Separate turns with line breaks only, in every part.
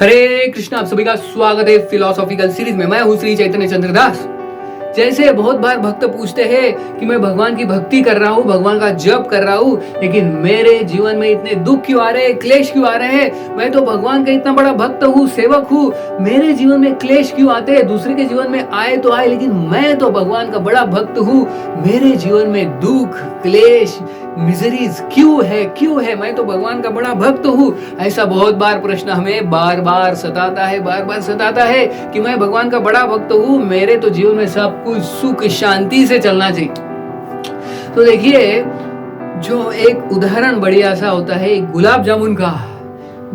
हरे कृष्णा, आप सभी का स्वागत है फिलोसॉफिकल सीरीज में। मैं हूं श्री चैतन्य चंद्रदास। जैसे बहुत बार भक्त पूछते हैं कि मैं भगवान की भक्ति कर रहा हूँ, भगवान का जप कर रहा हूँ, लेकिन मेरे जीवन में इतने दुख क्यों आ रहे हैं, क्लेश क्यों आ रहे हैं। मैं तो भगवान का इतना बड़ा भक्त हूँ, सेवक हूँ, मेरे जीवन में क्लेश क्यों आते हैं। दूसरे के जीवन में आए तो आए, लेकिन मैं तो भगवान का बड़ा भक्त हूँ, मेरे जीवन में दुख, क्लेश, मिजरीज क्यों है। मैं तो भगवान का बड़ा भक्त हूँ। ऐसा बहुत बार प्रश्न हमें बार बार सताता है कि मैं भगवान का बड़ा भक्त हूँ, मेरे तो जीवन में सब कुछ सुख शांति से चलना चाहिए। तो देखिए, जो एक उदाहरण बढ़िया सा होता है गुलाब जामुन का।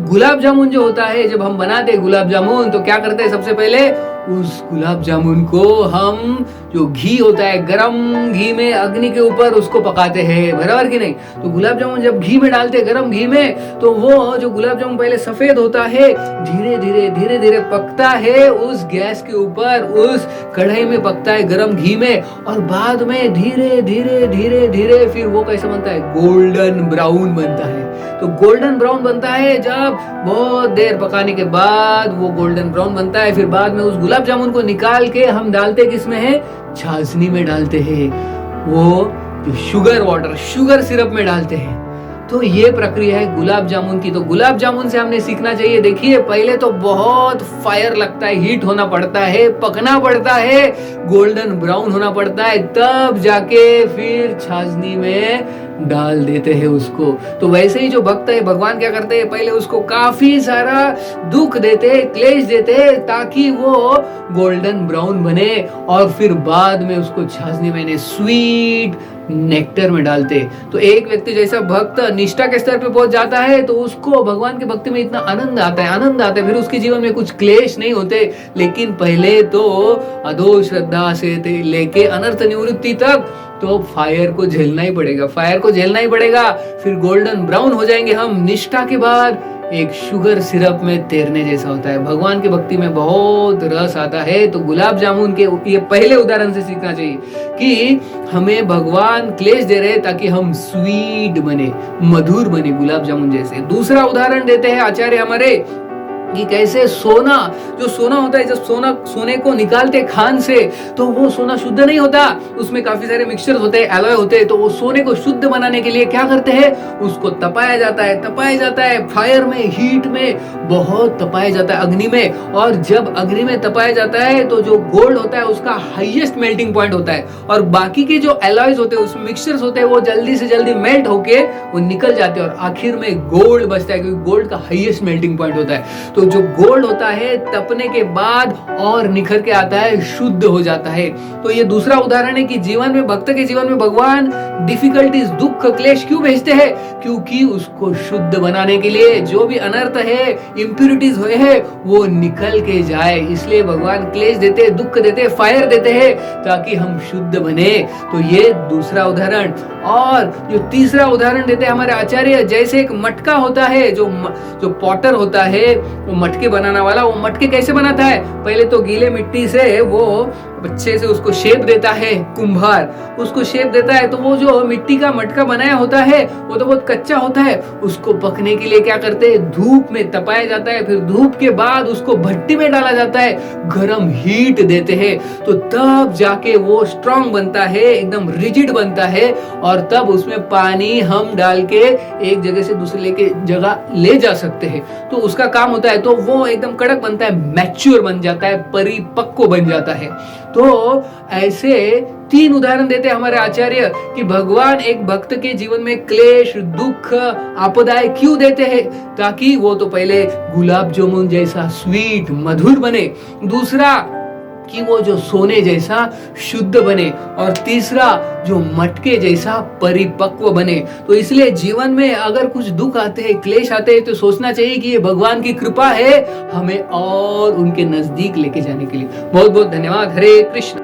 गुलाब जामुन जो होता है, जब हम बनाते हैं गुलाब जामुन तो क्या करते हैं, सबसे पहले उस गुलाब जामुन को हम जो घी होता है, गरम घी में अग्नि के ऊपर उसको पकाते हैं, बराबर कि नहीं। तो गुलाब जामुन जब घी में डालते हैं, गरम घी में, तो वो जो गुलाब जामुन पहले सफेद होता है, धीरे धीरे पकता है उस गैस के ऊपर, उस कढ़ाई में पकता है गरम घी में, और बाद में धीरे फिर वो कैसा बनता है, गोल्डन ब्राउन बनता है। तो गोल्डन ब्राउन बनता है जब बहुत देर पकाने के बाद वो गोल्डन ब्राउन बनता है। फिर बाद में उस गुलाब जामुन को निकाल के हम डालते किसमें है, छाछनी में डालते हैं, वो जो शुगर सिरप में डालते हैं। तो ये प्रक्रिया है गुलाब जामुन की। तो गुलाब जामुन से हमने सीखना चाहिए। देखिए, पहले तो बहुत फायर लगता है, हीट होना पड़ता है, पकना पड़ता है, गोल्डन ब्राउन होना पड़ता है, तब जाके फिर छाछनी में डाल देते हैं उसको। तो वैसे ही जो भक्त है, भगवान क्या करते हैं, पहले उसको काफी सारा दुख देते हैं, क्लेश देते हैं, ताकि वो गोल्डन ब्राउन बने, और फिर बाद में उसको छाछनी में स्वीट नेक्टर में डालते। तो एक व्यक्ति जैसा भक्त निष्ठा के स्तर पे पहुंच जाता है, तो उसको भगवान की भक्ति में इतना आनंद आता है, फिर उसके जीवन में कुछ क्लेश नहीं होते। लेकिन पहले तो अधो श्रद्धा से लेके अनर्थ निवृत्ति तक तो फायर को झेलना ही पड़ेगा। फिर गोल्डन ब्राउन हो जाएंगे हम। निष्ठा के बाद एक शुगर सिरप में तैरने जैसा होता है। भगवान की भक्ति में बहुत रस आता है। तो गुलाब जामुन के ये पहले उदाहरण से सीखना चाहिए कि हमें भगवान क्लेश दे रहे ताकि हम स्वीट बने, मधुर बने, गुलाब जामुन जैसे। दूसरा उदाहरण देते हैं आचार्य हमारे कि कैसे सोना होता है, जब सोने को निकालते खान से, तो वो सोना शुद्ध नहीं होता, उसमें काफी सारे मिक्सचर होते हैं, एलॉय होते हैं। तो वो सोने को शुद्ध बनाने के लिए क्या करते हैं, उसको तपाया जाता है फायर में, हीट में बहुत तपाया जाता है, अग्नि में। और जब अग्नि में तपाया जाता है तो जो गोल्ड होता है उसका हाईएस्ट मेल्टिंग पॉइंट होता है, और बाकी के जो एलॉयज होते हैं, उसमें मिक्सचर्स होते हैं, वो जल्दी से जल्दी मेल्ट होके वो निकल जाते हैं, और आखिर में गोल्ड बचता है, क्योंकि गोल्ड का हाईएस्ट मेल्टिंग पॉइंट होता है। तो जो गोल्ड होता है तपने के बाद और निखर के आता है, शुद्ध हो जाता है। तो ये दूसरा उदाहरण है कि जीवन में, भक्त के जीवन में भगवान डिफिकल्टीज, दुख, क्लेश क्यों भेजते हैं, क्योंकि उसको शुद्ध बनाने के लिए जो भी अनर्थ है, इंप्यूरिटीज हुए हैं, वो निकल के जाए। इसलिए भगवान क्लेश देते, दुख देते, फायर देते हैं, ताकि हम शुद्ध बने। तो ये दूसरा उदाहरण। और जो तीसरा उदाहरण देते हैं हमारे आचार्य, जैसे एक मटका होता है, जो पॉटर होता है, वो मटके बनाना वाला, वो मटके कैसे बनाता है, पहले तो गीले मिट्टी से वो अच्छे से उसको शेप देता है, कुम्हार उसको शेप देता है। तो वो जो मिट्टी का मटका बनाया होता है वो तो बहुत कच्चा होता है, उसको पकने के लिए क्या करते हैं, धूप में तपाया जाता है, फिर धूप के बाद उसको भट्टी में डाला जाता है, गरम हीट देते हैं, तो तब जाके वो स्ट्रांग बनता है, एकदम रिजिड बनता है, और तब उसमें पानी हम डाल के एक जगह से दूसरे जगह ले जा सकते हैं। तो उसका काम होता है, तो वो एकदम कड़क बनता है, मैच्योर बन जाता है, परिपक्व बन जाता है। तो ऐसे तीन उदाहरण देते हैं हमारे आचार्य कि भगवान एक भक्त के जीवन में क्लेश, दुख, आपदाएं क्यों देते हैं, ताकि वो तो पहले गुलाब जामुन जैसा स्वीट, मधुर बने, दूसरा कि वो जो सोने जैसा शुद्ध बने, और तीसरा जो मटके जैसा परिपक्व बने। तो इसलिए जीवन में अगर कुछ दुख आते हैं, क्लेश आते हैं, तो सोचना चाहिए कि ये भगवान की कृपा है हमें और उनके नजदीक लेके जाने के लिए। बहुत बहुत धन्यवाद। हरे कृष्ण।